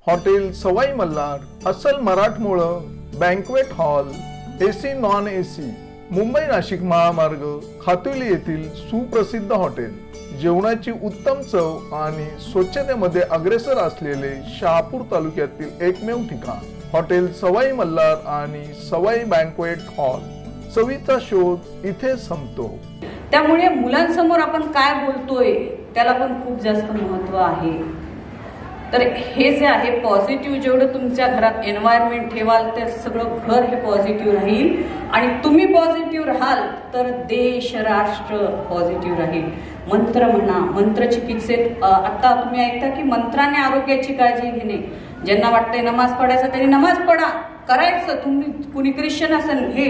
Hotel Sawai Malhar, अस्सल मराठमोळं, banquet hall, AC non AC, Mumbai Nashik महामार्ग, खातुली येथील सुप्रसिद्ध हॉटेल, जेवणाची उत्तम चव आणि स्वच्छतेमध्ये अग्रेसर असलेले शहापूर तालुक्यातील एकमेव ठिकाण हॉटेल सवाई मल्हार आणि सवाई बँक्वेट हॉल। चवीचा शोध इथे संपतो। त्यामुळे मुलांसमोर आपण काय बोलतोय त्याला पण खूप जास्त महत्त्व आहे। तर हे जे आहे पॉझिटिव्ह, जेवढं तुमच्या घरात एन्व्हायरमेंट ठेवाल तर सगळं घर हे पॉझिटिव्ह राहील आणि तुम्ही पॉझिटिव्ह राहाल तर देश राष्ट्र पॉझिटिव्ह राहील। मंत्र म्हणा, मंत्र चिकित्सेत आता तुम्ही ऐकता की मंत्राने आरोग्याची काळजी घेणे। ज्यांना वाटतंय नमाज पडायचा त्यांनी नमाज पडा, करायचं। तुम्ही कुणी ख्रिश्चन असेल, हे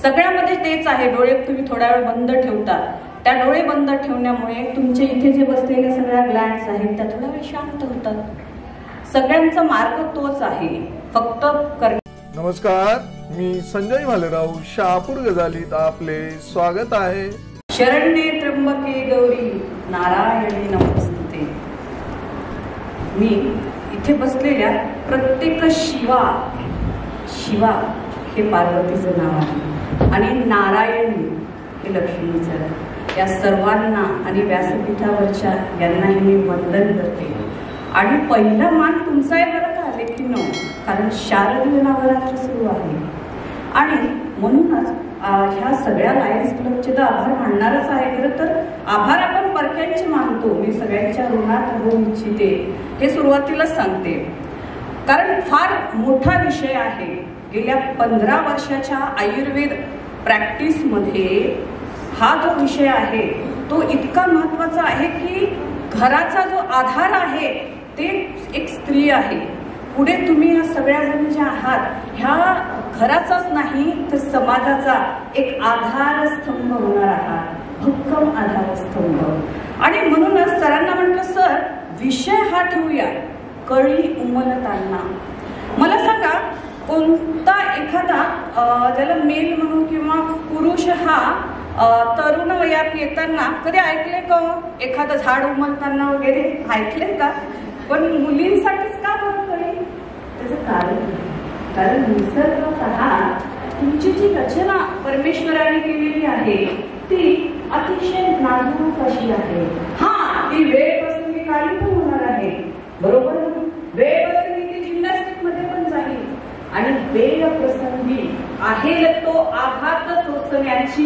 सगळ्यामध्ये तेच आहे। डोळे तुम्ही थोडा वेळ बंद ठेवता, त्या डोळे बंद ठेवण्यामुळे तुमच्या इथे जे बसलेल्या सगळ्या ग्लँड्स आहेत त्या थोडा वेळ शांत होतात। सगळ्यांचा मार्ग तोच आहे, फक्त नमस्कार, मी संजय भालेराव, शहापूर गजालीत आपले स्वागत आहे। शरण्ये त्र्यंबके गौरी नारायणी नमोस्तुते। मी इथे बसलेल्या प्रत्येक शिवा हे पार्वतीचं नाव आहे आणि नारायणी हे लक्ष्मीचं। या सर्वांना आणि व्यासपीठावरच्या यांनाही मी वंदन करते आणि पहिला मान तुमचा आहे बरं का लेकीनो, कारण शारदीय नवरात्र सुरू आहे आणि म्हणूनच ह्या सगळ्या लायन्स क्लबचे तर आभार मानणारच आहे। खरं तर आभार आपण परक्यांचे मानतो, मी सगळ्यांच्या ऋणात राहू इच्छिते हे सुरुवातीलाच सांगते, कारण फार मोठा विषय आहे। गेल्या 15 वर्षाच्या आयुर्वेद प्रॅक्टिसमध्ये हा जो विषय आहे तो इतका महत्त्वाचा आहे की घराचा जो आधार आहे ते एक स्त्री आहे। पुढे तुम्ही या सगळ्या जणी ज्या आहात ह्या घराचाच नाही तर समाजाचा एक आधारस्तंभ होणार आहात, भक्कम आधारस्तंभ। आणि म्हणूनच सरांना म्हटलं, सर विषय हा ठेवूया, कळी उमलताना। मला सांगा, कोणता एखादा ज्याला मेल म्हणू किंवा पुरुष हा तरुण वयात येताना कधी ऐकले का एखादं झाड उमलताना वगैरे ऐकले का? पण मुलींसाठीच का बरं कळी? त्याचं कारण निसर्गतः तुमची जी रचना परमेश्वराने केलेली आहे ती अतिशय नाजूक अशी आहे। हा, ती वेळ प्रसंगी काळी पण होणार आहे, बरोबर? वेळ प्रसंगी ती जिम्नॅस्टिक मध्ये पण जाईल आणि वेळ प्रसंगी आहे तो आघात सोसण्याची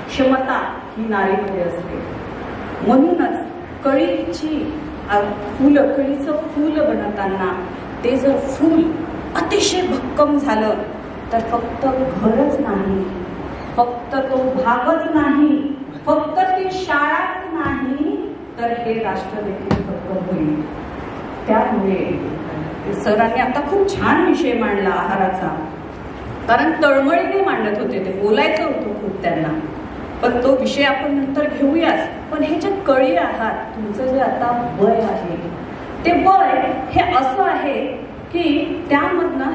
क्षमता ही नारीमध्ये असते। म्हणूनच कळीचं फूल बनताना ते जर फूल अतिशय भक्कम झालं तर फक्त घरच नाही, फक्त तो भागच नाही, फक्त ती शाळाच नाही तर हे राष्ट्र देखील भक्कम होईल। त्यामुळे सरांनी आता खूप छान विषय मांडला आहाराचा, कारण तळमळीने मांडत होते, ते बोलायचं होतं खूप त्यांना, पण तो विषय आपण नंतर घेऊयाच। पण हे जे कळी आहात, तुमचं जे आता वय आहे ते वय हे असं आहे की त्यामधनं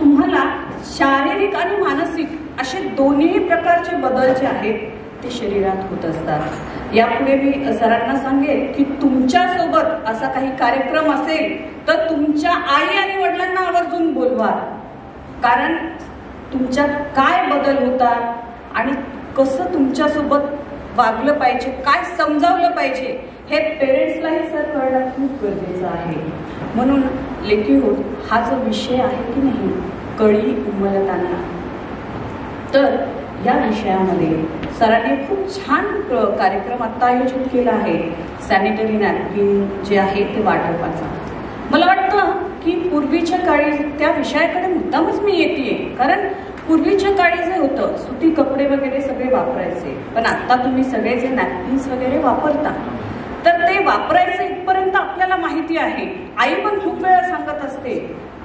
तुम्हाला शारीरिक आणि मानसिक असे दोन्ही प्रकारचे बदल जे आहेत ते शरीरात होत असतात। यापुढे मी सरांना सांगेन की तुमच्या सोबत असा काही कार्यक्रम असेल तर तुमच्या आई आणि वडिलांना आवर्जून बोलवा, कारण तुमच्यात काय बदल होतात आणि कसं तुमच्यासोबत वागलं पाहिजे, काय समजावलं पाहिजे हे पेरेंट्सलाही सर कळणं खूप गरजेचं आहे। म्हणून लेकीहो, हा जो विषय आहे की नाही कळी उमलताना, तर या विषयामध्ये सरांनी खूप छान कार्यक्रम आता आयोजित केला आहे। सॅनिटरी नॅपकिन जे आहे ते वाटपाचा। मला वाटतं की पूर्वीच्या काळी त्या विषयाकडे मुद्दामच मी येते, कारण पूर्वीच्या काळी जे होतं सुती कपडे वगैरे सगळे वापरायचे, पण आता तुम्ही सगळे जे नॅपकिन्स वगैरे वापरता तर ते वापरायचं इथपर्यंत आपल्याला माहिती आहे। आई पण खूप वेळा सांगत असते,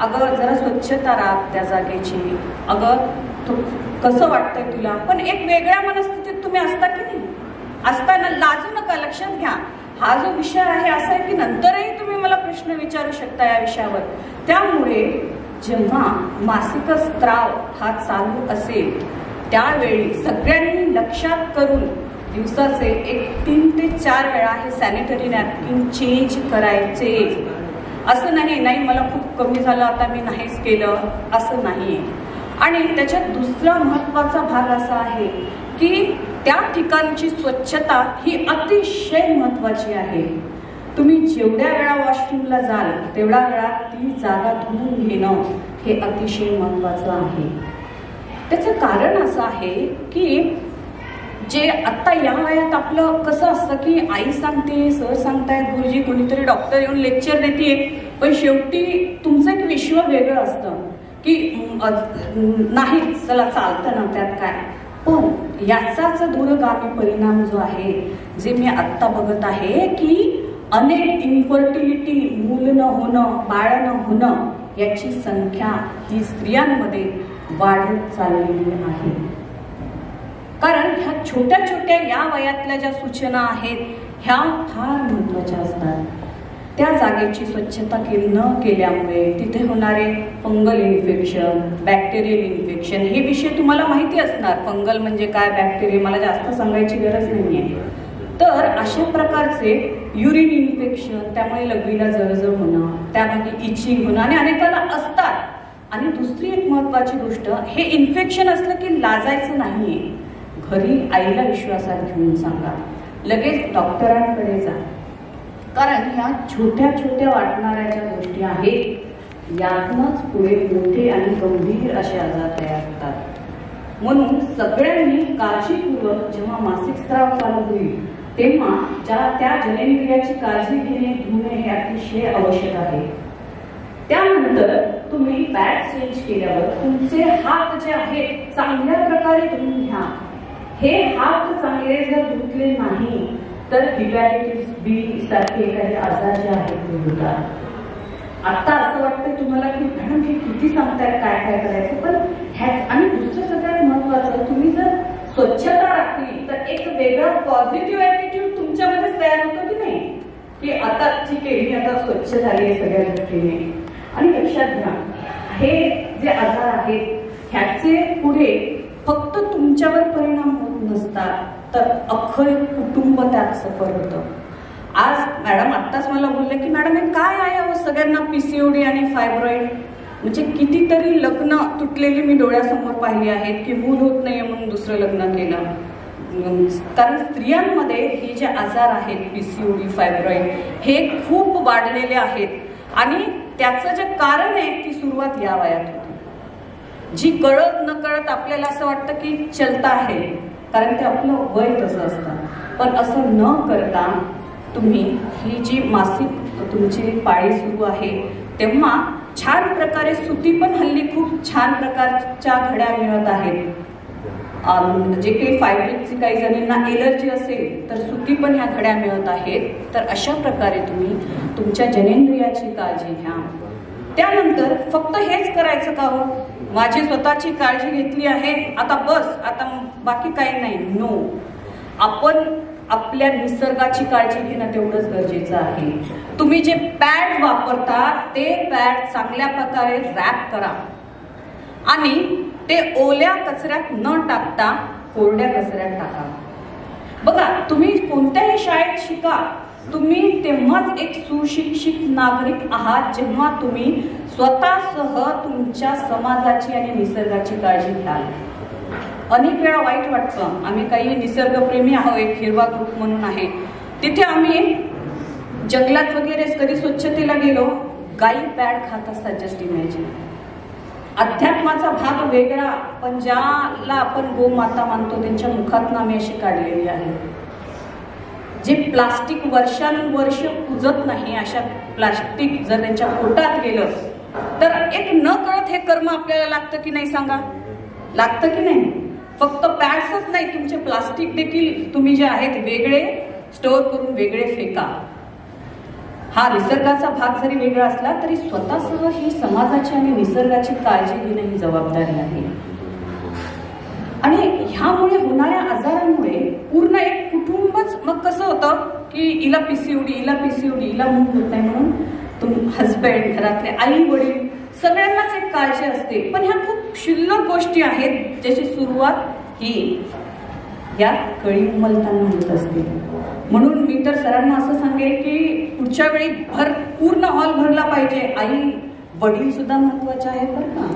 अगं जरा स्वच्छता राख त्या जागेची, अगं कसं वाटतंय तुला? पण एक वेगळ्या मनस्थितीत तुम्ही असता की नाही? असताना लाजू नका, लक्षात घ्या। हा जो विषय आहे असा आहे की नंतरही तुम्ही मला प्रश्न विचारू शकता या विषयावर। त्यामुळे जेव्हा मासिक स्त्राव हा चालू असेल त्यावेळी सगळ्यांनी लक्षात करून दिवसाचे 3 ते 4 वेळा हे सॅनिटरी नॅपकिन चेंज करायचे। असं नाही मला खूप कमी झालं आता मी नाहीच केलं, असं नाही. आणि त्याच्यात दुसरा महत्त्वाचा भाग असा आहे की त्या ठिकाणची स्वच्छता ही अतिशय महत्त्वाची आहे. तुम्ही जेवढ्या वेळा वॉशरूमला जाल तेवढ्या वेळा ती जागा धुवून घेणं हे अतिशय महत्त्वाचं आहे. त्याचं कारण असं आहे की जे आत्ता या वयात आपलं कसं असतं की आई सांगते, सर सांगतायत, गुरुजी कोणीतरी डॉक्टर येऊन लेक्चर देते, पण शेवटी तुमचं एक विश्व वेगळं असतं की नाही चला चालतं ना त्यात काय. पण याचाच दूरगामी परिणाम जो आहे जे मी आत्ता बघत आहे की अनेक इन्फर्टिलिटी, मूल न होणं, बाळ न होणं याची संख्या ही स्त्रियांमध्ये वाढत चाललेली आहे. कारण ह्या छोट्या छोट्या या वयातल्या ज्या सूचना आहेत ह्या फार महत्त्वाच्या असतात. त्या जागेची स्वच्छता न केल्यामुळे तिथे होणारे फंगल इन्फेक्शन, बॅक्टेरियल इन्फेक्शन हे विषय तुम्हाला माहिती असणार. फंगल म्हणजे काय, बॅक्टेरिया मला जास्त सांगायची गरज नाहीये. तर अशा प्रकारचे युरिन इन्फेक्शन, त्यामुळे लघवीला जळजळ होणं, त्यामागे इचिंग होणं आणि अनेकांना असतात. आणि दुसरी एक महत्त्वाची गोष्ट, हे इन्फेक्शन असलं की लाजायचं नाहीये. घरी आईला विश्वासात घेऊन सांगा, लगेच डॉक्टरांकडे जा. कारण ह्या छोट्या छोट्या वाटणाऱ्या ज्या गोष्टी आहेत यातूनच पुढे मोठे आणि गंभीर असे आजार तयार होतात. म्हणून सगळ्यांनी काळजीपूर्वक जेव्हा मासिक स्त्राव चालू होईल तेव्हा त्या जननेंद्रियाची काळजी घेणे, धुणे हे अतिशय आवश्यक आहे. त्यानंतर तुम्ही पॅड चेंज केल्यावर तुमचे हात जे आहेत चांगल्या प्रकारे धुवून घ्या. हे हात चांगले जर धुतले नाही तर हेपॅटायटिस बी सारखे काही आजार जे आहेत ते होतात. आता असं वाटतं तुम्हाला की मॅडम हे किती सांगतायत काय काय करायचं, पण आणि दुसरं सगळ्यात महत्वाचं, तुम्ही जर स्वच्छता राखली तर एक वेगळा पॉझिटिव्ह ऍटिट्यूड तुमच्यामध्येच तयार होतो की नाही, की आता ठीक आहे मी आता स्वच्छ झाली आहे सगळ्या गोष्टीने. आणि लक्षात घ्या, हे जे आजार आहेत ह्याचे पुढे फक्त तुमच्यावर परिणाम होत नसतात तर अख्खं कुटुंब त्यात सफर होतं. आज मॅडम आत्ताच मला बोलले की मॅडम हे काय आहे सगळ्यांना पीसीओडी आणि फायब्रॉइड, म्हणजे कितीतरी लग्न तुटलेली मी डोळ्यासमोर पाहिली आहेत की मूल होत नाहीये म्हणून दुसरं लग्न केलं. कारण स्त्रियांमध्ये हे जे आजार आहेत पीसीओडी, फायब्रॉइड हे खूप वाढलेले आहेत. आणि त्याचं जे कारण आहे ती सुरुवात या वयात होती, जी कळत न कळत आपल्याला असं वाटतं की चलता आहे, कारण ते आपलं वय तसं असतं. पण असं न करता तुम्ही ही जी मासिक तुमची पाळी सुरू आहे तेव्हा छान प्रकारे सुती पण हल्ली खूप छान प्रकारच्या घड्या मिळत आहेत. जे काही फायब्रिकची काही जणींना एलर्जी असेल तर सुती पण ह्या घड्या मिळत आहेत. तर अशा प्रकारे तुम्ही तुमच्या जननेंद्रियाची काळजी घ्या. त्यानंतर फक्त हेच करायचं का हो, माझी स्वतःची काळजी घेतली आहे आता बस, आता बाकी काही नाही, नो. आपण आपल्या निसर्गाची काळजी घेणं तेवढंच गरजेचं आहे. तुम्ही जे पॅड वापरता ते पॅड चांगल्या प्रकारे रॅप करा आणि ते ओल्या कचऱ्यात न टाकता कोरड्या कचऱ्यात टाका. बघा, तुम्ही कोणत्याही शाळेत शिका, तुम्ही तेव्हाच एक सुशिक्षित नागरिक आहात जेव्हा तुम्ही स्वतःसह तुमच्या समाजाची आणि निसर्गाची काळजी घ्याल. अनेक वेळा वाईट वाटतं, आम्ही काही निसर्गप्रेमी आहोत, एक हिरवा ग्रुप म्हणून आहे, तिथे आम्ही जंगलात वगैरे कधी स्वच्छतेला गेलो, गायी पॅड खात असतात. Just imagine. अध्यात्माचा भाग वेगळा, पण ज्याला आपण गोमाता मानतो त्यांच्या मुखातून आम्ही अशी काढलेली आहे. जे प्लास्टिक वर्षानुवर्ष कुजत नाही अशा प्लास्टिक जर त्यांच्या पोटात गेलं तर एक न कळत हे कर्म आपल्याला लागतं की नाही सांगा, लागतं की नाही. फक्त पॅड्सच नाही, तुमचे प्लास्टिक देखील तुम्ही जे आहेत वेगळे स्टोअर करून वेगळे फेका. हा निसर्गाचा भाग जरी वेगळा असला तरी स्वतःसह ही समाजाची आणि निसर्गाची काळजी घेणं ही जबाबदारी आहे. आणि ह्यामुळे होणाऱ्या आजारांमुळे पूर्ण एक कुटुंबच मग कसं होतं की हिला पीसीओडी, हिला मूल होत नाही म्हणून हजबंड, घरातले आई वडील सगळ्यांनाच एक काळजी असते. पण ह्या खूप क्षुल्लक गोष्टी आहेत ज्याची सुरुवात ही या कळी उमलताना होत असते. म्हणून मी तर सरांना असं सांगेल की पुढच्या वेळी पूर्ण हॉल भरला पाहिजे. आई वडील सुद्धा महत्वाचे आहेत बरं का,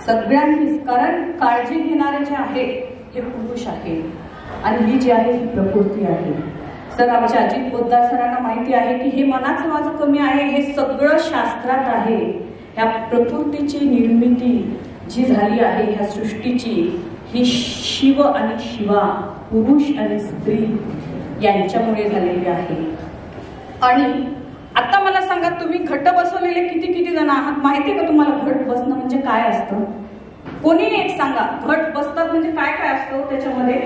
सगळ्यांनीच. कारण काळजी घेणारे जे आहेत हे पुरुष आहेत आणि ही जी आहे ही प्रकृती आहे. सर आमच्या अजित पोद्दार सरांना माहिती आहे की हे मनाचं माझं कमी आहे, हे सगळं शास्त्रात आहे. ह्या प्रकृतीची निर्मिती जी झाली आहे ह्या सृष्टीची, ही शिव आणि शिवा, पुरुष आणि स्त्री यांच्यामुळे झालेली आहे. आणि आता मला सांगा, तुम्ही घट बसवलेले किती किती जण आहात? माहिती आहे का तुम्हाला घट बसणं म्हणजे काय असतं? कोणी एक सांगा, घट बसतात म्हणजे काय काय असतं त्याच्यामध्ये?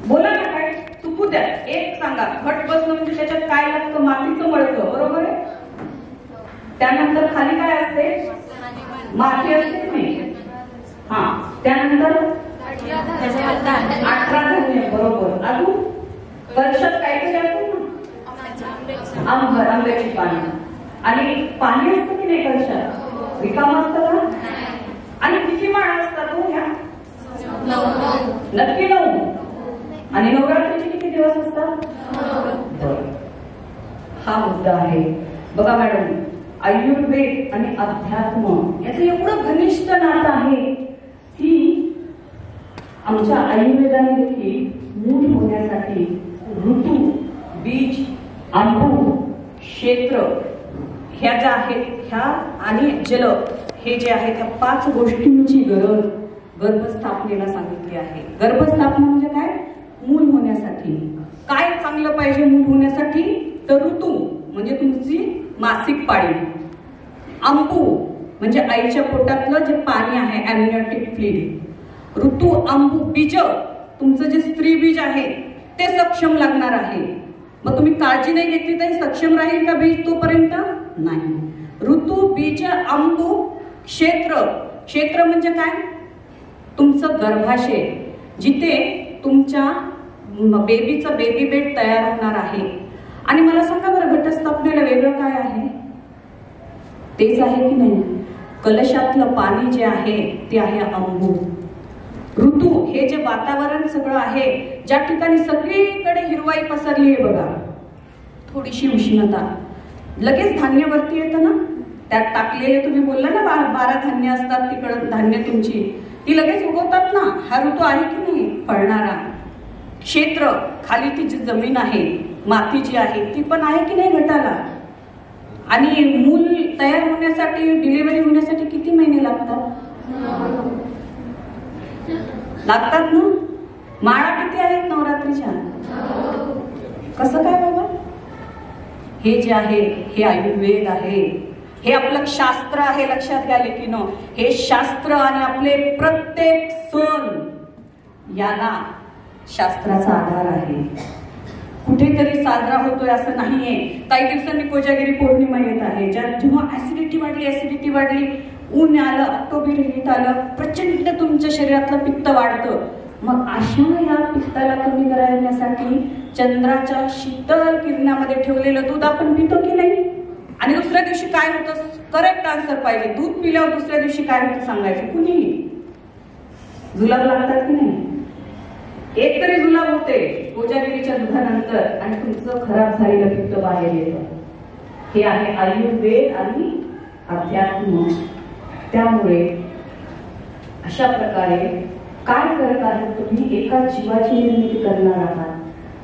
बोला ना, काय चुकू द्या, एक सांगा. घट बसणं म्हणजे त्याच्यात काय लागतं? मातीचं मडकं, बरोबर आहे. त्यानंतर खाली काय असते? माती असते की नाही? हा. त्यानंतर 18 धान्य, बरोबर. अजून कलशात काय काय असतं ना? आंब्याची पानं. आणि पाणी असतं की नाही कलशात? रिकाम असतं का? आणि किती माळा असतात हो ह्या? नक्की 9. आणि नवरात्रीचे किती दिवस असतात? हा मुद्दा आहे बघा मॅडम. आयुर्वेद आणि अध्यात्म याचं एवढं घनिष्ठ नातं आहे की आमच्या आयुर्वेदाने देखील मूल होण्यासाठी ऋतू, बीज, अंबू, क्षेत्र ह्या ज्या आहेत ह्या आणि जल हे जे आहेत ह्या 5 गोष्टींची गरज गर्भस्थापनेला सांगितली आहे. गर्भस्थापना म्हणजे काय? मूल होण्यासाठी. काय चांगलं पाहिजे मूल होण्यासाठी? तर ऋतू म्हणजे तुमची मासिक पाळी, अंबू म्हणजे आईच्या पोटातलं जे पाणी आहे ॲम्नियोटिक फ्लुइड, ऋतू, अंबू, बीज तुमचं जे स्त्री बीज आहे ते सक्षम लागणार आहे. मग तुम्ही काळजी नाही घेतली तर सक्षम राहील का बीज तोपर्यंत? नाही. ऋतू, बीज, अंबू, क्षेत्र. क्षेत्र म्हणजे काय? तुमचं गर्भाशय, जिथे तुमच्या बेबीचं बेबी बेड तयार होणार आहे. आणि मला सांगा बरं, घटस्थापनेला वेगळं काय आहे? तेच आहे की नाही? कलशातलं पाणी जे आहे ते आहे अंबू. ऋतू हे जे वातावरण सगळं आहे, ज्या ठिकाणी सगळीकडे हिरवाई पसरली आहे बघा, थोडीशी उष्णता, लगेच धान्यवरती येतं ना. त्यात टाकलेले तुम्ही बोलला ना 12 धान्य असतात, तिकडं धान्य तुमची ती लगेच उगवतात ना. हा ऋतू आहे की नाही फळणारा? क्षेत्र खाली ती जी जमीन आहे, माती जी आहे ती पण आहे की नाही घटाला? आणि मूल तयार होण्यासाठी, डिलिव्हरी होण्यासाठी किती महिने लागतात? लागतात ना. माळा किती आहेत नवरात्रीच्या? कसं काय बाबा? हे जे आहे हे आयुर्वेद आहे, हे आपलं शास्त्र आहे. लक्षात घ्या लेकीनो, हे शास्त्र आणि आपले प्रत्येक सण याला शास्त्राचा आधार आहे. कुठेतरी साजरा होतोय असं नाहीये. काही दिवसांनी कोजागिरी पौर्णिमा येत आहे, जेव्हा ऍसिडिटी वाढली, ऊन आलं, ऑक्टोबर हिट आलं, प्रचंड तुमच्या शरीरातलं पित्त वाढतं. मग अशा या पित्ताला कमी करण्यासाठी चंद्राच्या शीतल किरणामध्ये ठेवलेलं दूध आपण पितो की नाही? आणि दुसऱ्या दिवशी काय होतं? करेक्ट आन्सर पाहिजे. दूध पिल्यावर दुसऱ्या दिवशी काय होतं सांगायचं कुणी? जुलाब लागतात की नाही? एक तरी जुलाब होते कोजागिरीच्या दुधानंतर आणि तुमचं खराब झालेलं पित्त बाहेर येतं. हे आहे आयुर्वेद आणि अध्यात्म. त्यामुळे अशा प्रकारे काय करत आहात तुम्ही? एका जीवाची निर्मिती करणार आहात.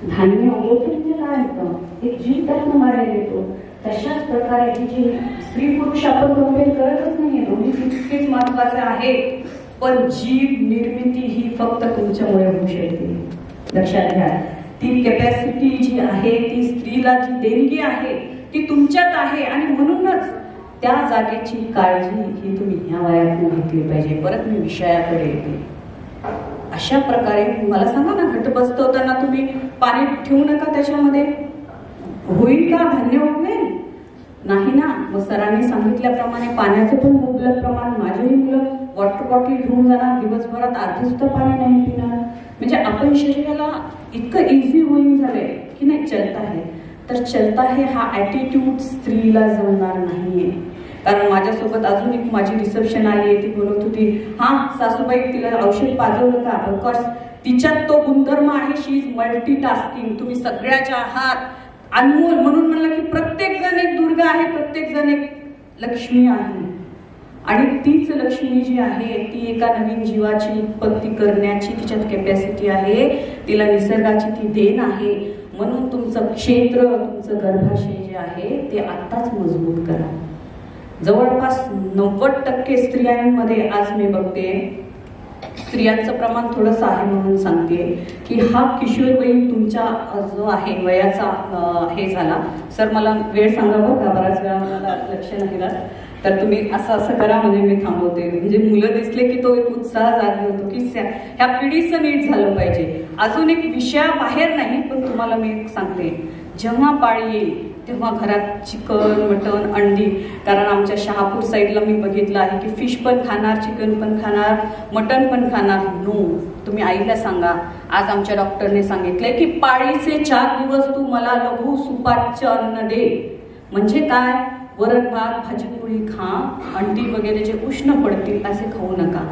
धान्य उगवतो म्हणजे काय होतं? एक जीव त्यातनं मारायला येतो. तशाच प्रकारे ही जी स्त्री पुरुष आपण कंपेअर करतच नाहीये, दोन्ही तितकेच महत्वाचे आहे. पण जीव निर्मिती ही फक्त तुमच्यामुळे होऊ शकते. लक्षात घ्या, ती कॅपॅसिटी जी आहे, ती स्त्रीला जी देणगी आहे ती तुमच्यात आहे. आणि म्हणूनच त्या जागेची काळजी ही तुम्ही ह्या वयातून घेतली पाहिजे. परत मी विषयाकडे येते. अशा प्रकारे मला सांगा ना, घट बसवताना तुम्ही पाणी ठेवू नका त्याच्यामध्ये. होईल का? धान्य उगवेल नाही ना. मग सरांनी सांगितल्याप्रमाणे पाण्याचं पण मुबलक प्रमाण. माझेही मुलं वॉटर बॉटल घेऊन जाणार, दिवसभरात अर्ध सुद्धा पाणी नाही पिणार. म्हणजे आपण शरीराला इतकं इझी होईन झालंय की नाही चलता है. तर चलता है हा ॲटिट्यूड स्त्रीला जमणार नाहीये. कारण माझ्यासोबत अजून एक माझी रिसेप्शन आली आहे, ती बोलत होती, हा सासूबाई तिला औषध पाजवलं का? बिकॉज तिच्यात तो गुणधर्म आहे, शी इज मल्टीटास्किंग. तुम्ही सगळ्याच्या आहात, अनमोल. म्हणून म्हणलं की प्रत्येक जण एक दुर्गा आहे, प्रत्येक जण एक लक्ष्मी आहे. आणि तीच लक्ष्मी जी आहे ती एका नवीन जीवाची उत्पत्ती करण्याची तिच्यात कॅपॅसिटी आहे, तिला निसर्गाची ती देण आहे. म्हणून तुमचं क्षेत्र, तुमचं गर्भाशय जे आहे ते आत्ताच मजबूत करा. जवळपास 90% स्त्रियांमध्ये आज मी बघते, स्त्रियांचं प्रमाण थोडंसं आहे म्हणून सांगते की हा किशोरवयीन तुमच्या जो आहे वयाचा हे झाला. सर मला वेळ सांगा बरं का, बराच वेळा मला लक्ष नाही राहत, तर तुम्ही असं करा म्हणजे मी थांबवते. म्हणजे मुलं दिसले की तो एक उत्साह जागे होतो की ह्या पिढीचं नीट झालं पाहिजे. अजून एक विषया बाहेर नाही, पण तुम्हाला मी सांगते, जेव्हा पाळी येईल तेव्हा घरात चिकन, मटण, अंडी. कारण आमच्या शहापूर साईडला मी बघितलं आहे की फिश पण खाणार, चिकन पण खाणार, मटण पण खाणार. नो, तुम्ही आईला सांगा. आज आमच्या डॉक्टरने सांगितलंय की पाळीचे 4 दिवस तू मला लघु सुपाच्य अन्न दे. म्हणजे काय, वरण भात भाजी पोळी खा, अंडी वगैरे जे उष्ण पडतील असे खाऊ नका.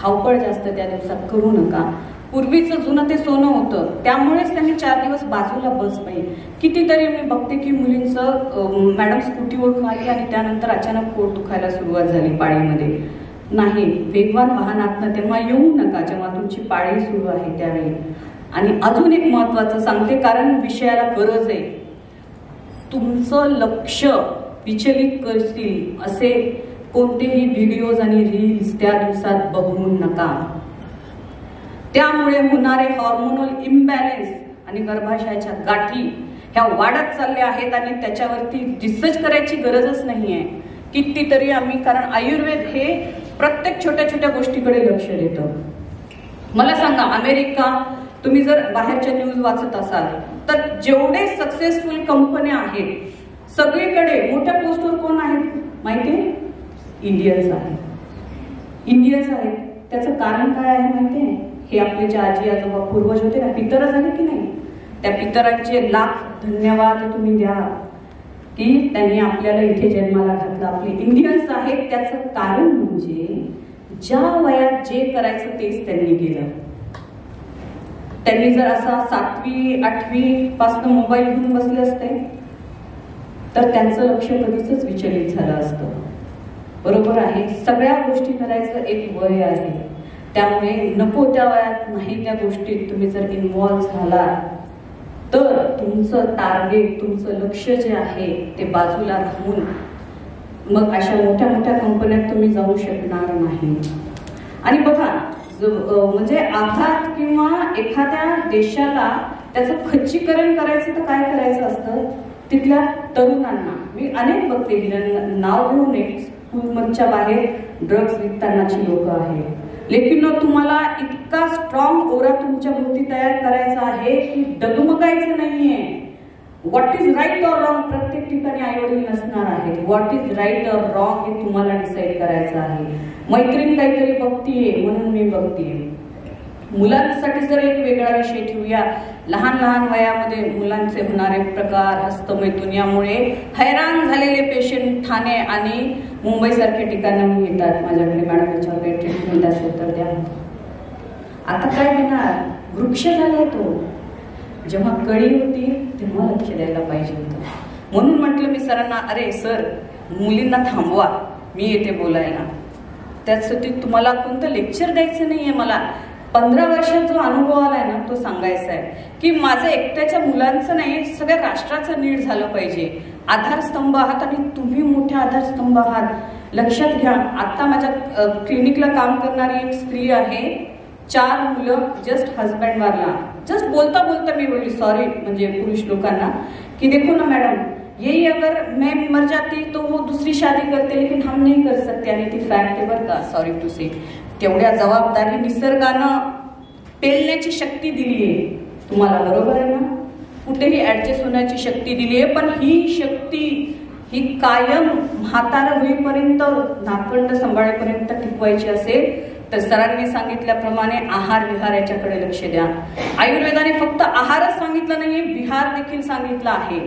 धावपळ जास्त त्या दिवसात करू नका. पूर्वीचं जुनं ते सोनं होतं, त्यामुळेच त्यांनी 4 दिवस बाजूला बस पाहिजे. कितीतरी मी बघते की मुलींचं मॅडम स्कूटीवरून आली आणि त्यानंतर अचानक पोट दुखायला सुरुवात झाली पाळीमध्ये. नाही, वेगवान वाहनातनं तेव्हा येऊ नका जेव्हा तुमची पाळी सुरू आहे त्यावेळी. आणि अजून एक महत्वाचं सांगते, कारण विषयाला गरज आहे. तुमचं लक्ष विचलित करतील असे कोणतेही व्हिडिओज आणि रील्स त्या दिवसात बघू नका. त्यामुळे होणारे हॉर्मोनल इम्बॅलन्स आणि गर्भाशयाच्या गाठी ह्या वाढत चालल्या आहेत आणि त्याच्यावरती रिसर्च करायची गरजच नाहीये. कितीतरी आम्ही, कारण आयुर्वेद हे प्रत्येक छोट्या छोट्या गोष्टीकडे लक्ष देतं. मला सांगा, अमेरिका, तुम्ही जर बाहेरच्या न्यूज वाचत असाल तर जेवढे सक्सेसफुल कंपन्या आहेत सगळीकडे मोठ्या पोस्टवर कोण आहेत माहितीये? इंडियन्स आहेत. इंडियन्स आहेत. त्याचं कारण काय आहे माहितीये? हे आपले जे आजी आजोबा पूर्वज होते ना, पितर झाले की नाही, त्या पितरांचे लाख धन्यवाद तुम्ही द्या की त्यांनी आपल्याला इथे जन्माला घातलं. आपले इंडियन्स आहेत. त्याचं कारण म्हणजे ज्या वयात जे करायचं तेच त्यांनी केलं. त्यांनी जर असा 7वी 8वी पासून मोबाईल घेऊन बसले असते तर त्यांचं लक्ष कधीच विचलित झालं असतं. बरोबर आहे. सगळ्या गोष्टी करायचं एक वय आहे. त्यामुळे नको त्या वयात नाही त्या गोष्टीत तुम्ही जर इन्व्हॉल्व झाला तर तुमचं टार्गेट, तुमचं लक्ष जे आहे ते बाजूला राहून मग अशा मोठ्या मोठ्या कंपन्यात तुम्ही जाऊ शकणार नाही. आणि बघा, म्हणजे आघात किंवा एखाद्या देशाला त्याचं खच्चीकरण करायचं तर काय करायचं असतं, तिथल्या तरुणांना मी अनेक बघते, नाव घेऊ नये, स्कूलमधच्या बाहेर ड्रग्ज विकतानाची लोक आहेत. लेकिन तुम्हाला इतका स्ट्रॉंग ओरा तुमच्या भोवती तयार करायचा आहे की डगमगायचं नाहीये. What is right or wrong, प्रत्येक ठिकाणी आईवडील नसणार आहेत. What is right or wrong हे तुम्हाला डिसाईड करायचं आहे. मैत्रीण काहीतरी बघतीये म्हणून मी बघतीये. मुलांसाठी जर एक वेगळा विषय ठेवूया. लहान लहान वयामध्ये मुलांचे होणारे प्रकार, हस्तमैथुन, यामुळे हैराण झालेले पेशंट ठाणे आणि मुंबई सारख्या ठिकाणाहून येतात माझ्याकडे. मॅडम याच्यावर काही ट्रीटमेंट असेल तर द्या. आता काय देणार, वृक्ष झालाय तो. जेव्हा कळी होती तेव्हा लक्ष द्यायला पाहिजे होतं. म्हणून म्हटलं मी सरांना, अरे सर मुलींना थांबवा, मी येते बोलायला. त्यासाठी तुम्हाला कोणतं लेक्चर द्यायचं नाहीये. मला 15 वर्षात जो अनुभव आलाय ना तो सांगायचा आहे की माझं एकट्याच्या मुलांचं नाही, सगळ्या राष्ट्राचं नीट झालं पाहिजे. आधारस्तंभ आहात आणि तुम्ही मोठे आधारस्तंभ आहात. लक्षात घ्या, आता माझ्या क्लिनिकला काम करणारी एक स्त्री आहे, 4 मुलं, जस्ट हस्बंड वारला. जस्ट बोलता बोलता मी बोलली सॉरी, म्हणजे पुरुष लोकांना, की देखो ना मैडम, यही अगर मैं मर जाती तो वो दूसरी शादी करते, लेकिन हम नहीं कर सकते. आणि ती फॅक्ट आहे बरं का, सॉरी टू से. तेवढ्या जबाबदारी निसर्गानं पेलण्याची शक्ती दिली आहे तुम्हाला, बरोबर आहे ना. कुठेही ऍडजस्ट होण्याची शक्ती दिली आहे, पण ही शक्ती ही कायम म्हातारा होईपर्यंत, नातवंड सांभाळेपर्यंत टिकवायची असेल तर सरांनी सांगितल्याप्रमाणे आहार विहार याच्याकडे लक्ष द्या. आयुर्वेदाने फक्त आहारच सांगितलं नाहीये, विहार देखील सांगितलं आहे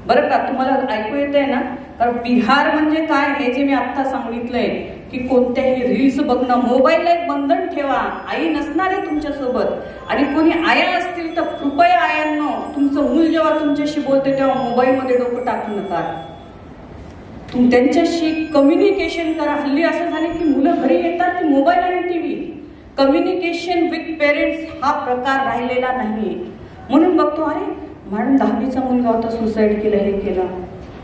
बरं का. तुम्हाला ऐकू येतंय ना. कारण विहार म्हणजे काय हे जे मी आता सांगितलंय की कोणत्याही रील्स बघणं, मोबाईलला एक बंधन ठेवा. आई नसणार आहे तुमच्या सोबत आणि कोणी आया असतील तर कृपया आयांनो, तुमचं मूल जेव्हा तुमच्याशी बोलते तेव्हा मोबाईलमध्ये डोकं टाकू नका. त्यांच्याशी कम्युनिकेशन करा. हल्ली असं झालं की मुलं घरी येतात की मोबाईल आणि टीव्ही. कम्युनिकेशन विथ पेरेंट्स हा प्रकार राहिलेला नाही. म्हणून बघतो, अरे मॅडम 10वीचा मुलगा होता, सुसाईड केलं, हे केलं.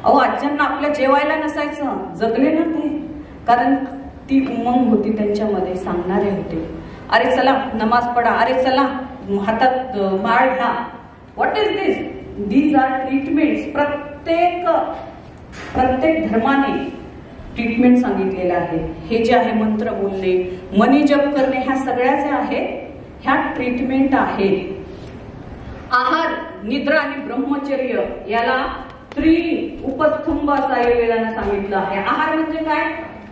अहो, आज्यांना आपल्या जेवायला नसायचं, जगले ना ते, कारण ती उमंग होती त्यांच्यामध्ये, सांगणारे होते. अरे चला नमाज पडा, अरे चला हातात माळ घ्या. What is this? These are treatments. प्रत्येक धर्माने ट्रीटमेंट सांगितलेलं आहे. हे जे आहे मंत्र बोलणे, मनी जप करणे, ह्या सगळ्या ज्या आहेत ह्या ट्रीटमेंट आहेत. आहार, निद्रा आणि ब्रह्मचर्य याला उपस्तंभ असं आयुर्वेदाने सांगितलं आहे. आहार म्हणजे काय?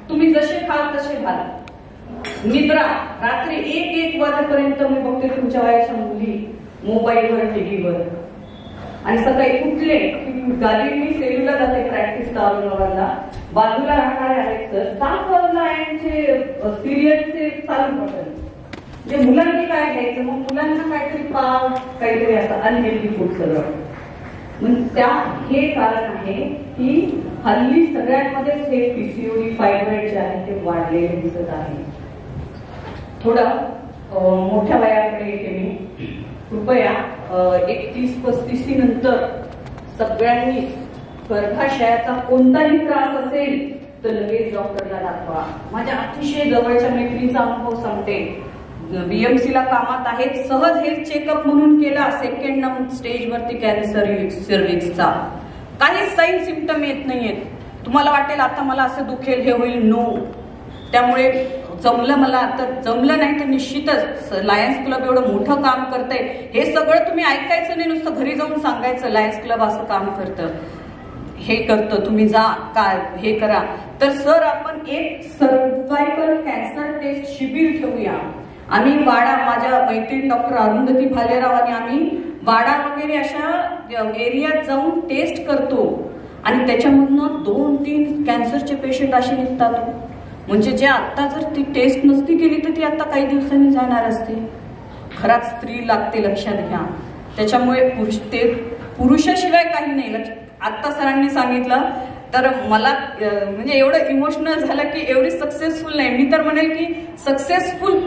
तुम्ही जसे खाल तसे घाल. निद्रा, रात्री 1-1 वाजेपर्यंत मी बघते तुमच्या वयाच्या मुली मोबाईलवर, टीव्हीवर. आणि सकाळी उठले की गाडी, मी सेलूला जाते प्रॅक्टिसला औरंगाबादला, बाजूला राहणारे आहेत तर 7 वाजता यांचे सिरियलचे चालू होतात. म्हणजे मुलांनी काय घ्यायचं, मग मुलांना काहीतरी पाव, काहीतरी असं अनहेल्दी फूड सगळं. मग हे कारण आहे की हल्ली सगळ्यांमध्येच हे पीसीओडी, फायब्रॉइड जे आहे ते वाढलेले दिसत आहे. थोडं मोठ्या वयाकडे येते मी. कृपया 31-35 नंतर सगळ्यांनी गर्भाशयाचा कोणताही त्रास असेल तर लगेच डॉक्टरला दाखवा. माझ्या अतिशय जवळच्या मैत्रिणीचा अनुभव सांगते. BMC ला कामात आहेत, सहज हेल्थ चेकअप म्हणून केला, 2nd स्टेजवरती कॅन्सर सर्व्हिक्सचा. काही साईन सिम्पटम येत नाहीयेत. तुम्हाला वाटेल आता मला असं दुखेल, हे होईल, नो. त्यामुळे जमलं मला तर जमलं नाही तर निश्चितच लायन्स क्लब एवढं मोठं काम करतंय, हे सगळं तुम्ही ऐकायचं नाही, नुसतं घरी जाऊन सांगायचं लायन्स क्लब असं काम करतं, हे करतं, तुम्ही जा काय हे करा. तर सर आपण एक सर्व्हायकल कॅन्सर टेस्ट शिबिर ठेवूया. आम्ही वाडा, माझ्या मैत्रीण डॉक्टर अरुंधती भालेराव आणि आम्ही वाडा वगैरे अशा एरियात जाऊन टेस्ट करतो आणि त्याच्यामधनं 2-3 कॅन्सरचे पेशंट असे निघतात. म्हणजे जे आता जर ती टेस्ट नसती केली तर ती आता काही दिवसांनी जाणार असते. घरात स्त्री लागते, लक्षात घ्या. त्याच्यामुळे पुरुषाशिवाय काही नाही. आता सरांनी सांगितलं तर मला म्हणजे एवढं इमोशनल झालं की एवढी सक्सेसफुल नाही. मी तर म्हणेल की सक्सेसफुल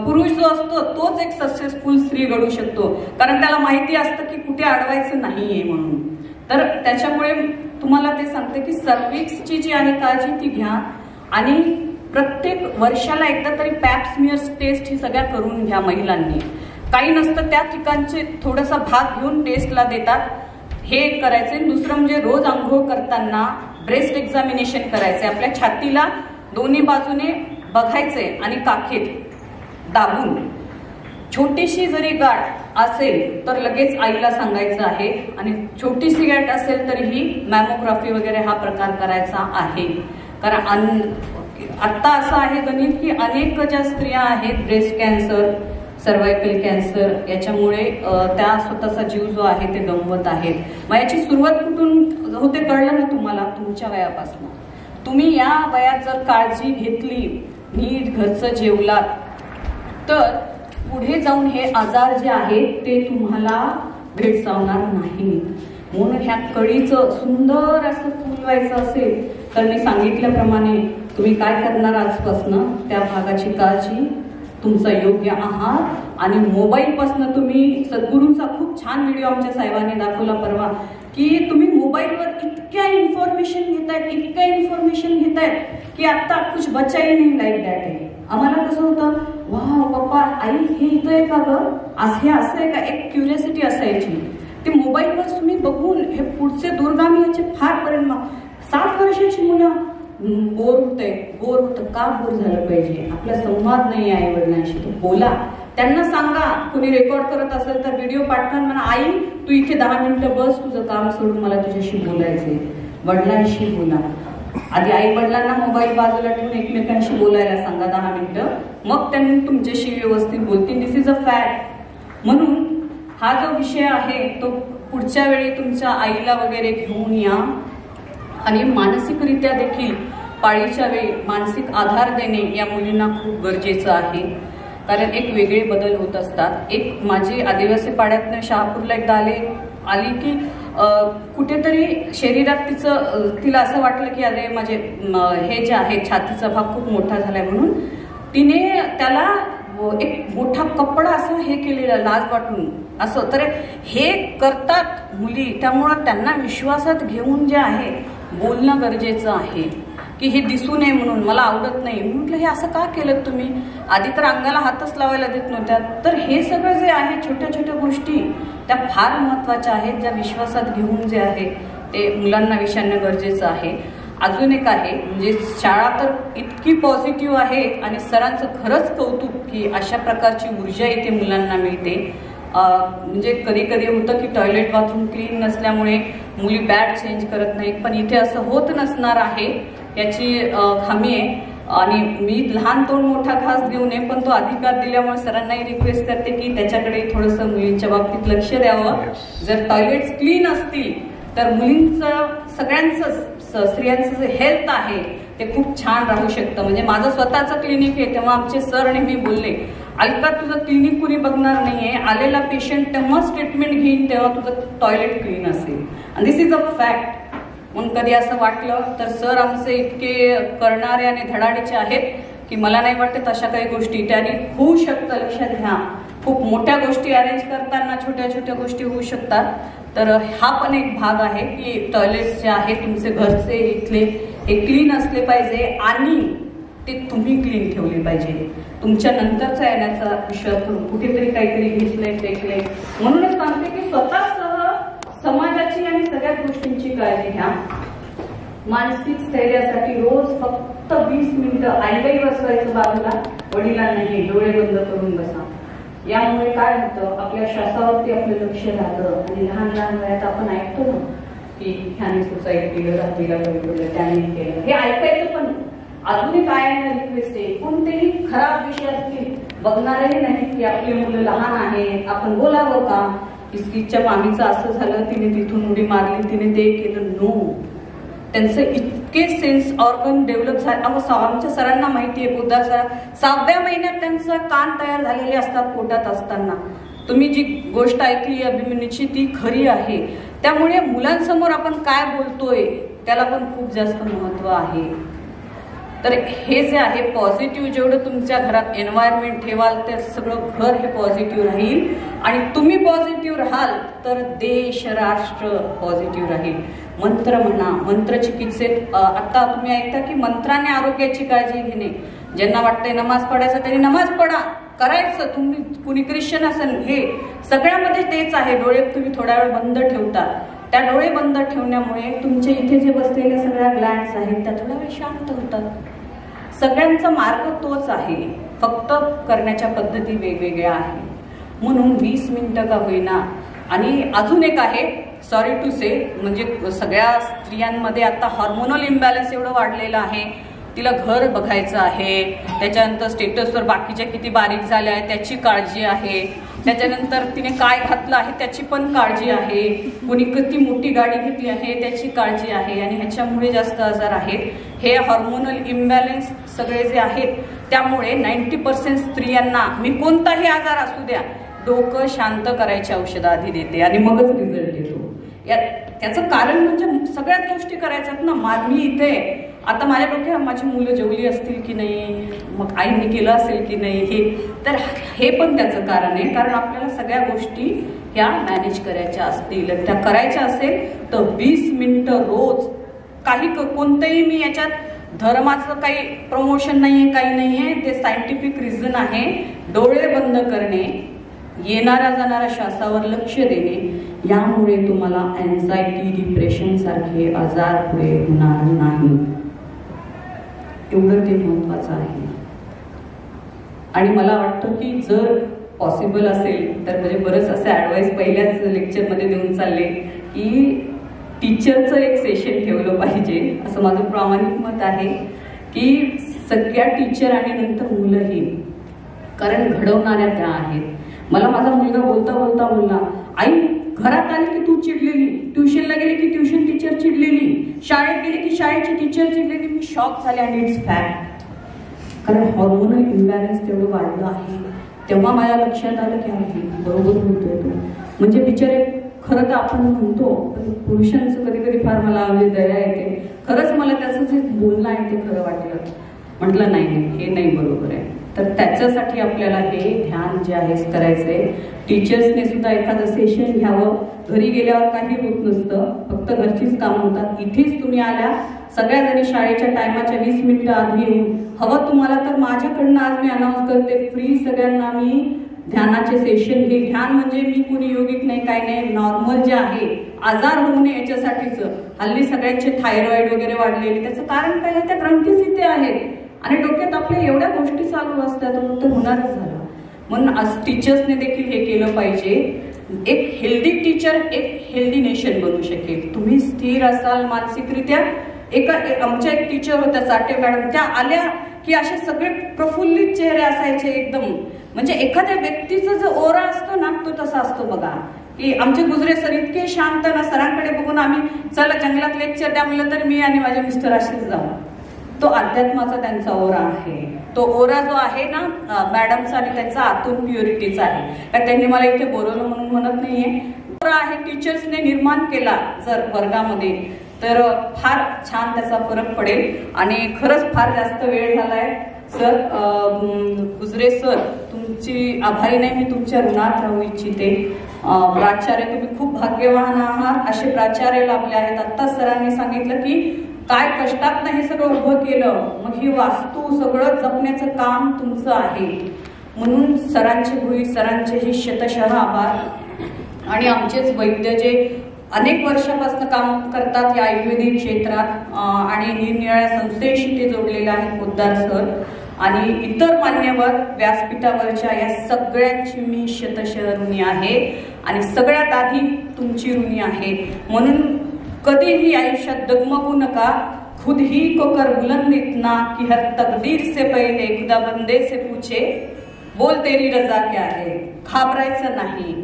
पुरुष जो असतो तोच एक सक्सेसफुल स्त्री घडू शकतो, कारण त्याला माहिती असतं की कुठे अडवायचं नाहीये म्हणून. तर त्याच्यामुळे तुम्हाला ते सांगते की सर्व्हिक्सची जी आहे काळजी ती घ्या आणि प्रत्येक वर्षाला एकदा तरी पॅप स्मिअर टेस्ट ही सगळ्या करून घ्या महिलांनी. काही नसतं त्या ठिकाणचे थोडासा भाग घेऊन टेस्टला देतात, हे एक करायचंय. दुसरं म्हणजे रोज आंघोळ करताना ब्रेस्ट एक्झामिनेशन करायचंय. आपल्या छातीला दोन्ही बाजूने बघायचंय आणि काखेत दाबून छोटीशी जरी गाठ असेल तर लगेच आईला सांगायचं आहे आणि छोटीशी गाठ असेल तरीही मॅमोग्राफी वगैरे हा प्रकार करायचा आहे. कारण आता असं आहे गणित की अनेक ज्या स्त्रिया आहेत ब्रेस्ट कॅन्सर, सर्वायकल कॅन्सर याच्यामुळे त्या स्वतःचा जीव जो आहे ते गमवत आहेत. मग याची सुरुवात कुठून होते कळलं ना तुम्हाला? तुमच्या वयापासून. तुम्ही या वयात जर काळजी घेतली, नीट घरचं जेवलात तर पुढे जाऊन हे आजार जे आहेत ते तुम्हाला भेडसावणार नाहीत. म्हणून ह्या कळीचं सुंदर असं फुल व्हायचं असेल तर मी सांगितल्याप्रमाणे तुम्ही काय करणार आजपासून त्या भागाची काळजी, तुमचा योग्य आहार आणि मोबाईल पासून तुम्ही सद्गुरूंचा खूप छान व्हिडिओ आमच्या साहेबांनी दाखवला परवा की तुम्ही मोबाईलवर इतक्या इन्फॉर्मेशन घेतायत की आता कुछ बचा ही नाही लाईक दॅट आहे. आम्हाला कसं होतं, वाह पप्पा आई हे इथं आहे का ग, हे असं आहे का, एक क्युरियोसिटी असायची. ते मोबाईलवर तुम्ही बघून हे पुढचे दूरगामी याचे फार परिणाम. 7 वर्षाची मुलं बोर होतं. का बोर झालं पाहिजे? आपला संवाद नाही आहे आई वडिलांशी, तो बोला, त्यांना सांगा. कुणी रेकॉर्ड करत असेल तर व्हिडिओ पाठवून म्हणा आई तू इथे 10 मिनिटं बस, तुझं काम सोडून मला तुझ्याशी बोलायचंय. वडिलांशी बोला आधी. आई वडिलांना मोबाईल बाजूला ठेवून एकमेकांशी बोलायला सांगा 10 मिनिटं, मग त्यांनी तुमच्याशी व्यवस्थित बोलतील. दिस इज अ फॅक्ट. म्हणून हा जो विषय आहे तो पुढच्या वेळी तुमच्या आईला वगैरे घेऊन या आणि मानसिकरित्या देखील पाळीच्या वेळी मानसिक आधार देणे या मुलींना खूप गरजेचं आहे, कारण एक वेगळे बदल होत असतात. एक माझी आदिवासी पाड्यातनं शहापूरला एकदा आली की कुठेतरी शरीरात तिला असं वाटलं की अरे माझे हे जे आहे छातीचा भाग खूप मोठा झालाय, म्हणून तिने त्याला एक मोठा कपडा असं हे केलेला लाज वाटून असं. तर हे करतात मुली, त्यामुळं त्यांना विश्वासात घेऊन जे आहे बोलणं गरजेचं आहे की हे दिसू नये म्हणून मला आवडत नाही. म्हटलं हे असं का केलं तुम्ही? आधी तर अंगाला हातच लावायला देत नव्हत्या. तर हे सगळं जे आहे छोट्या छोट्या गोष्टी त्या फार महत्वाच्या आहेत, ज्या विश्वासात घेऊन जे आहे ते मुलांना विषयांना गरजेचं आहे. अजून एक आहे म्हणजे शाळा तर इतकी पॉझिटिव्ह आहे आणि सरांचं खरंच कौतुक की अशा प्रकारची ऊर्जा इथे मुलांना मिळते. म्हणजे कधी कधी होतं की टॉयलेट बाथरूम क्लीन नसल्यामुळे मुली बॅड चेंज करत नाहीत, पण इथे असं होत नसणार आहे याची हमी आहे. आणि मी लहान तोंड मोठा घास देऊ नये, पण तो अधिकार दिल्यामुळे सरांनाही रिक्वेस्ट करते की त्याच्याकडे थोडंसं मुलींच्या बाबतीत लक्ष द्यावं. जर टॉयलेट्स क्लीन असतील तर मुलींचं सगळ्यांचं स्त्रियांचं जे हेल्थ आहे ते खूप छान राहू शकतं. म्हणजे माझं स्वतःचं क्लिनिक आहे, तेव्हा आमचे सर नेहमी बोलले अलका तुझं क्लिनिक कुणी बघणार नाहीये, आलेला पेशंट तेव्हाच ट्रीटमेंट घेईन तेव्हा तुझं टॉयलेट क्लीन असेल. आणि दिस इज अ फॅक्ट. म्हणून कधी असं वाटलं तर सर आमचे इतके करणारे आणि धडाडीचे आहेत की मला नाही वाटत अशा काही गोष्टी त्यांनी होऊ शकतं. लक्षात घ्या, खूप मोठ्या गोष्टी अरेंज करताना छोट्या छोट्या गोष्टी होऊ शकतात. तर हा पण एक भाग आहे की टॉयलेट्स जे आहे तुमचे घरचे इथले हे क्लीन असले पाहिजे आणि ते तुम्ही क्लीन ठेवले पाहिजे. तुमच्या नंतरचा येण्याचा विश्वास करून कुठेतरी काहीतरी घेतलंय फेकलंय. म्हणूनच सांगते की स्वतःसह समाजाची आणि सगळ्याच गोष्टींची काळजी घ्या. मानसिक स्थैर्यासाठी रोज फक्त 20 मिनिटं आईबाई बसवायचं बाजूला, वडिलांनाही डोळे बंद करून बसा. यामुळे काय होतं आपल्या श्वासावरती आपलं लक्ष राहतं. आणि लहान लहान वयात आपण ऐकतो ना की ह्याने सुसाईड केलं, रात्रीला केलं, त्याने केलं, हे ऐकायचं. पण अजून एक आयांना रिक्वेस्ट आहे, कोणतेही खराब विषय असतील बघणारही नाही की आपली मुलं लहान आहेत आपण बोलावं का, इसकीच्या मामीचं असं झालं, तिने तिथून उडी मारली, तिने ते केलं. नो, त्यांचं इतके सेन्स ऑर्गन डेव्हलप झाले. आमच्या सरांना माहिती आहे, पोद्दार सर 6व्या महिन्यात त्यांचं कान तयार झालेले असतात पोटात असताना. तुम्ही जी गोष्ट ऐकली अभिमन्यूची ती खरी आहे. त्यामुळे मुलांसमोर आपण काय बोलतोय त्याला पण खूप जास्त महत्व आहे. तर हे जे आहे पॉझिटिव्ह जेवढं तुमच्या घरात एन्व्हायरमेंट ठेवाल तर सगळं घर हे पॉझिटिव्ह राहील. आणि तुम्ही पॉझिटिव्ह राहाल तर देश राष्ट्र पॉझिटिव्ह राहील. मंत्र म्हणा, मंत्र चिकित्सेत आता तुम्ही ऐकता की मंत्राने आरोग्याची काळजी घेणे. ज्यांना वाटतंय नमाज पडायचं त्यांनी नमाज पडा, करायचं. तुम्ही कुणी ख्रिश्चन असेल, हे सगळ्यामध्ये तेच आहे. डोळे तुम्ही थोडा वेळ बंद ठेवता, त्या डोळे बंद ठेवण्यामुळे तुमच्या इथे जे बसलेल्या सगळ्या ग्लँड्स आहेत त्या थोडा वेळ शांत होतात. सगळ्यांचा मार्ग तोच आहे, फक्त करण्याच्या पद्धती वेगवेगळ्या आहेत. म्हणून 20 मिनिटं का होईना. आणि अजून एक आहे, सॉरी टू से, म्हणजे सगळ्या स्त्रियांमध्ये आता हार्मोनल इम्बॅलन्स एवढं वाढलेलं आहे. तिला घर बघायचं आहे, त्याच्यानंतर स्टेटसवर बाकीच्या किती बारीक झाल्या आहे त्याची काळजी आहे, त्याच्यानंतर तिने काय घातलं आहे त्याची पण काळजी आहे, कुणी किती मोठी गाडी घेतली आहे त्याची काळजी आहे. आणि ह्याच्यामुळे जास्त आजार आहेत. हे हार्मोनल इम्बॅलन्स सगळे जे आहेत त्यामुळे 90% स्त्रियांना मी कोणताही आजार असू द्या डोकं शांत करायची औषधं आधी देते आणि मगच रिझल्ट येतो. त्याचं कारण म्हणजे सगळ्याच गोष्टी करायच्यात ना. मी इथे आता माझ्या डोक्यात माझी मुलं जेवली असतील की नाही, मग आईने केलं असेल की नाही, हे पण त्याचं कारण आहे. कारण आपल्याला सगळ्या गोष्टी ह्या मॅनेज करायच्या असतील, त्या करायच्या असेल तर 20 मिनिटं रोज. काही कोणतंही मी याच्यात धर्माचं काही प्रमोशन नाहीये, काही नाहीये, ते सायंटिफिक रिझन आहे. डोळे बंद करणे, येणाऱ्या जाणाऱ्या श्वासावर लक्ष देणे, यामुळे तुम्हाला अँझायटी, डिप्रेशन सारखे आजार पुढे होणार नाही. एवढं ते महत्वाचं आहे. आणि मला वाटतं की जर पॉसिबल असेल तर म्हणजे बरंच असं ॲडवाईस पहिल्याच लेक्चरमध्ये देऊन चालले की टीचरचं एक सेशन ठेवलं पाहिजे, असं माझं प्रामाणिक मत आहे. की सगळ्या टीचर आणि नंतर मुलंही, कारण घडवणाऱ्या त्या आहेत. मला माझा मुलगा बोलता बोलता बोलला, आई घरात आली की तू चिडलेली, ट्युशनला गेली की ट्युशन टीचर चिडलेली, शाळेत गेली की शाळेची टीचर चिडलेली. मी शॉक झाले आणि इट्स फॅक्ट. कारण हॉर्मोनल इम्बॅलन्स तेवढं वाढलं आहे. तेव्हा माझ्या लक्षात आलं की आहे बरोबर म्हणतोय तो. म्हणजे बिचारे खरं तर आपण म्हणतो पण पुरुषांचं कधी कधी फार मला दया येते. खरंच मला त्याचं जे बोलणं आहे ते खरं वाटलं. म्हटलं नाही हे नाही बरोबर आहे. तर त्याच्यासाठी आपल्याला हे ध्यान जे आहे करायचंय. टीचर्सने सुद्धा एखादं सेशन घ्यावं. घरी गेल्यावर काही होत नसतं, फक्त घरचीच कामं होतात. इथेच तुम्ही आल्या सगळ्या जणी शाळेच्या टायमाच्या 20 मिनिटं आधी येऊन हवं तुम्हाला तर माझ्याकडनं आज मी अनाऊन्स करते फ्री सगळ्यांना मी ध्यानाचे सेशन घे. ध्यान म्हणजे मी कुणी योगिक नाही काय नाही, नॉर्मल जे आहे आजार होऊ नये याच्यासाठीच. हल्ली सगळ्यांचे थायरॉइड वगैरे वाढलेले त्याचं कारण काय आहे, त्या ग्रंथीच इथे आहेत आणि डोक्यात आपल्या एवढ्या गोष्टी चालू असतात तर होणारच झालं. म्हणून आज टीचर्सने देखील हे केलं पाहिजे. एक हेल्दी टीचर एक हेल्दी नेशन बनू शकेल. तुम्ही स्थिर असाल मानसिकरित्या. आमच्या एक टीचर होत्या चाटे मॅडम, त्या आल्या की असे सगळे प्रफुल्लित चेहरे असायचे एकदम. म्हणजे एखाद्या व्यक्तीचा जो ओरा असतो ना तो तसा असतो बघा. की आमचे गुजरे सर इतके शांत ना, सरांकडे बघून आम्ही चला जंगलात लेक्चर द्या म्हणलं तर मी आणि माझे मिस्टर असेच जाऊ. तो अध्यात्माचा त्यांचा ओरा आहे. तो ओरा जो आहे ना मॅडमचा आणि त्यांचा आतून प्युरिटीचा आहे. तर त्यांनी मला इथे बोलवलं म्हणून म्हणत नाहीये. ओरा आहे टीचर्सने निर्माण केला जर वर्गामध्ये तर फार छान त्याचा फरक पडेल. आणि खरंच फार जास्त वेळ झालाय सर. गुजरे सर तुमची आभारी नाही, मी तुमच्या ऋणात राहू इच्छिते. प्राचार्य तुम्ही खूप भाग्यवान आहात. असे प्राचार्य लाभले आहेत. आता सरांनी सांगितलं की काय कष्टात हे सगळं उभं केलं, मग ही वास्तू सगळं जपण्याचं काम तुमचं आहे. म्हणून सरांचे भुई सरांचे हे शतशः आभार. आणि आमचेच वैद्य जे अनेक वर्षापासून काम करतात या आयुर्वेदिक क्षेत्रात आणि निरनिराळ्या संस्थेशी ते जोडलेले आहेत, पोद्दार सर आणि इतर मान्यवर व्यासपीठावरच्या या सगळ्यांची मी शतशः ऋणी आहे. आणि सगळ्यात आधी तुमची ऋणी आहे. म्हणून कधीही आयुष्यात डगमगू नका. खुद ही को कर बुलंद इतना कि हर तकदीर से पहले खुदा बंदे से पूछे बोल तेरी रजा क्या है. घाबरायचं नाही.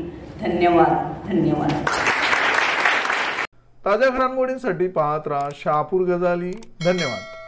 धन्यवाद धन्यवाद. ताज्या घडामोडींसाठी पाहत राहा शहापूर गजाली. धन्यवाद.